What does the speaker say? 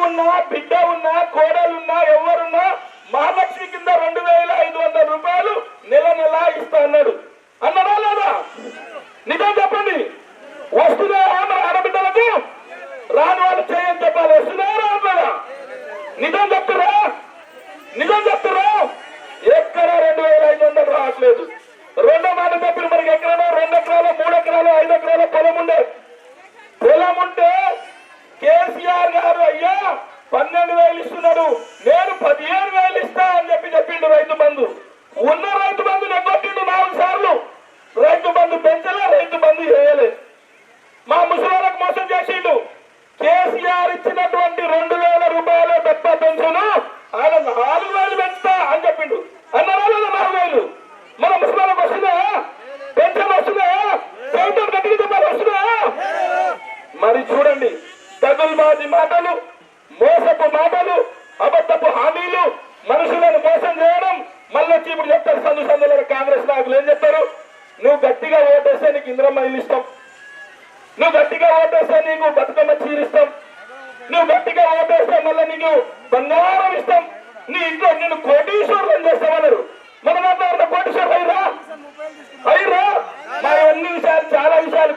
ఉన్నా, బిడ్డ ఉన్నా, కోడలున్నా, ఎవరున్నా మహాలక్ష్మి కింద 2500 రూపాయలు నెల నెల ఇస్తా అన్నాడు. అన్నాడా లేదా? నిజం చెప్పండి. వస్తున్నాయా మన ఆడబిడ్డలకు? రాని వాళ్ళు చేయని చెప్పాలి. వస్తున్నాయా రావట్లేదా? నిజం చెప్తురా? నిజం చెప్తురా? ఎక్కడ 2500 రావట్లేదు. రెండో మాట చెప్పిన మనకి ఎకరాలో 2 ఎకరాలు 3 ఎకరాలు 5 ఎకరాల పొలం ఉండే. పొలం ఉంటే కేసీఆర్ గారు అయ్యా 12,000 ఇస్తున్నాడు, నేను 15,000 ఇస్తా అని చెప్పిండు రైతు బంధు. ఉన్న రైతు బంధు నెగ్గొట్టిండు 4 సార్లు. రైతు బంధు పెంచలే, రైతు బంధు చేయలే. మా ముసలిలకు మోసం చేసిండు. కేసీఆర్ ఇచ్చినటువంటి 2,000 రూపాయల పెద్ద పెన్షన్ ఆయన 4,000 పెంచుతా అని చెప్పిండు. అన్నారా లేదా? 4,000 మన ముసలిలకు వస్తున్నాయా? పెన్షన్ వస్తున్నాయా? ప్రభుత్వం గట్టిగా చెప్పాలి, వస్తున్నాయా? మరి చూడండి, తగుల్బాజీ మాటలు, మోసపు మాటలు, అబద్ధపు హామీలు, మనుషులను మోసం చేయడం. మళ్ళీ వచ్చి ఇప్పుడు చెప్తారు సందులో కాంగ్రెస్ నాయకులు ఏం చెప్తారు? నువ్వు గట్టిగా ఓటేస్తే నీకు ఇంద్రమ్మ ఇల్లు ఇస్తాం, నువ్వు గట్టిగా ఓటేస్తే నీకు బతుకమ్మ చీరిస్తాం, నువ్వు గట్టిగా ఓటేస్తే మళ్ళీ నీకు బంగారం ఇస్తాం, నీ ఇంట్లో నేను కోటీశ్వరులను చేస్తామన్నారు. మన దాంట్లో కోటీశ్వరులు అయిరా? మా అన్ని విషయాలు, చాలా విషయాలు